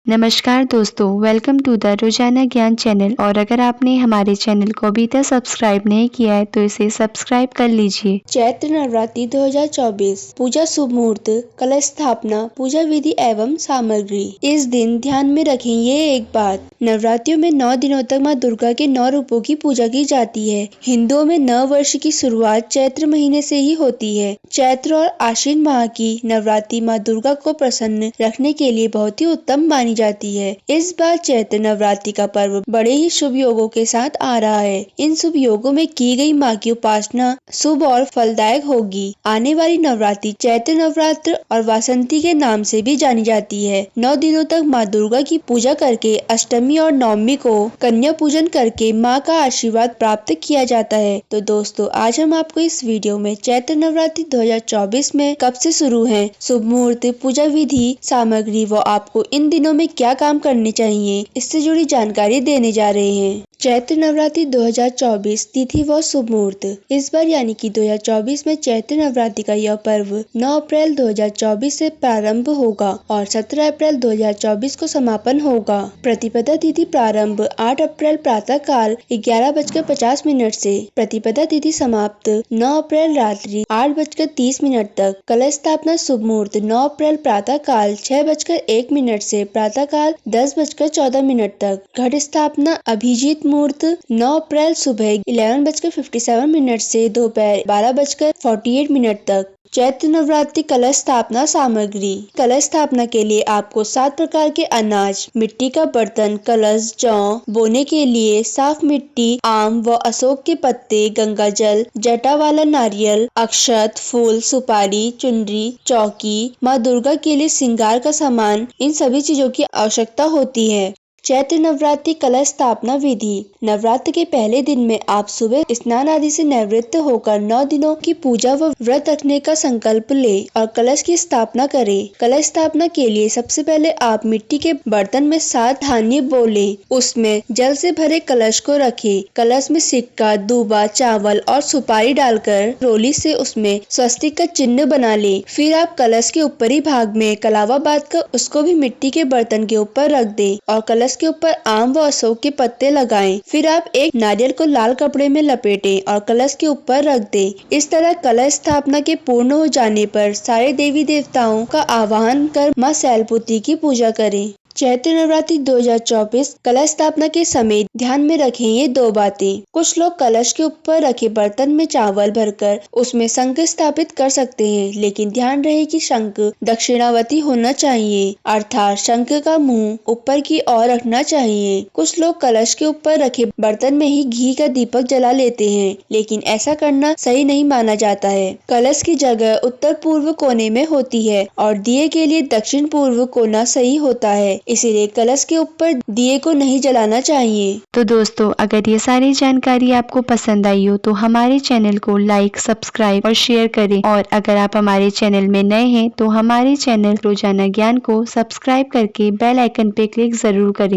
नमस्कार दोस्तों, welcome to the रोजाना ज्ञान चैनल। और अगर आपने हमारे चैनल को अभी तक सब्सक्राइब नहीं किया है तो इसे सब्सक्राइब कर लीजिए। चैत्र नवरात्रि 2024 पूजा शुभ मुहूर्त, कलश स्थापना, पूजा विधि एवं सामग्री। इस दिन ध्यान में रखें ये एक बात, नवरात्रियों में 9 दिनों तक माँ दुर्गा के 9 रूपों की पूजा की जाती है। हिंदुओं में नव वर्ष की शुरुआत चैत्र महीने से ही होती है। चैत्र और आश्विन माह की नवरात्रि माँ दुर्गा को प्रसन्न रखने के लिए बहुत ही उत्तम मानी जाती है। इस बार चैत्र नवरात्रि का पर्व बड़े ही शुभ योगों के साथ आ रहा है। इन शुभ योगों में की गई माँ की उपासना शुभ और फलदायक होगी। आने वाली नवरात्रि चैत्र नवरात्र और वासंती के नाम से भी जानी जाती है। 9 दिनों तक माँ दुर्गा की पूजा करके अष्टमी और नवमी को कन्या पूजन करके माँ का आशीर्वाद प्राप्त किया जाता है। तो दोस्तों, आज हम आपको इस वीडियो में चैत्र नवरात्रि 2024 में कब से शुरू है, शुभ मुहूर्त, पूजा विधि, सामग्री व आपको इन दिनों में क्या काम करने चाहिए, इससे जुड़ी जानकारी देने जा रहे हैं। चैत्र नवरात्रि 2024 तिथि व शुभ मुहूर्त। इस बार यानी कि 2024 में चैत्र नवरात्रि का यह पर्व 9 अप्रैल 2024 से प्रारंभ होगा और 17 अप्रैल 2024 को समापन होगा। प्रतिपदा तिथि प्रारंभ 8 अप्रैल प्रातः काल 11:50 से, प्रतिपदा तिथि समाप्त 9 अप्रैल रात्रि 8:30 तक। कलश स्थापना शुभ मुहूर्त 9 अप्रैल प्रातः काल 6:01 से प्रातः काल 10:14 तक। घट स्थापना अभिजीत मुहूर्त 9 अप्रैल सुबह 11:57 से दोपहर 12:48 तक। चैत्र नवरात्रि कलश स्थापना सामग्री। कलश स्थापना के लिए आपको 7 प्रकार के अनाज, मिट्टी का बर्तन, कलश, जौ, बोने के लिए साफ मिट्टी, आम व अशोक के पत्ते, गंगा जल, जटा वाला नारियल, अक्षत, फूल, सुपारी, चुनरी, चौकी, माँ दुर्गा के लिए श्रृंगार का सामान, इन सभी चीजों की आवश्यकता होती है। चैत्र नवरात्रि कलश स्थापना विधि। नवरात्र के पहले दिन में आप सुबह स्नान आदि से निवृत्त होकर 9 दिनों की पूजा व व्रत रखने का संकल्प ले और कलश की स्थापना करें। कलश स्थापना के लिए सबसे पहले आप मिट्टी के बर्तन में 7 धान्य बोले, उसमें जल से भरे कलश को रखें। कलश में सिक्का, दूबा, चावल और सुपारी डालकर रोली से उसमें स्वस्तिक का चिन्ह बना ले। फिर आप कलश के ऊपरी भाग में कलावा बांध कर उसको भी मिट्टी के बर्तन के ऊपर रख दे और कलश के ऊपर आम व अशोक के पत्ते लगाएं। फिर आप एक नारियल को लाल कपड़े में लपेटें और कलश के ऊपर रख दें। इस तरह कलश स्थापना के पूर्ण हो जाने पर सारे देवी देवताओं का आवाहन कर मां शैलपुत्री की पूजा करें। चैत्र नवरात्रि 2024 कलश स्थापना के समय ध्यान में रखें ये 2 बातें। कुछ लोग कलश के ऊपर रखे बर्तन में चावल भरकर उसमें शंख स्थापित कर सकते हैं, लेकिन ध्यान रहे कि शंख दक्षिणावर्ती होना चाहिए, अर्थात शंख का मुंह ऊपर की ओर रखना चाहिए। कुछ लोग कलश के ऊपर रखे बर्तन में ही घी का दीपक जला लेते हैं, लेकिन ऐसा करना सही नहीं माना जाता है। कलश की जगह उत्तर पूर्व कोने में होती है और दिए के लिए दक्षिण पूर्व कोना सही होता है, इसीलिए कलश के ऊपर दिए को नहीं जलाना चाहिए। तो दोस्तों, अगर ये सारी जानकारी आपको पसंद आई हो तो हमारे चैनल को लाइक, सब्सक्राइब और शेयर करें। और अगर आप हमारे चैनल में नए हैं तो हमारे चैनल रोजाना ज्ञान को सब्सक्राइब करके बेल आइकन पे क्लिक जरूर करें।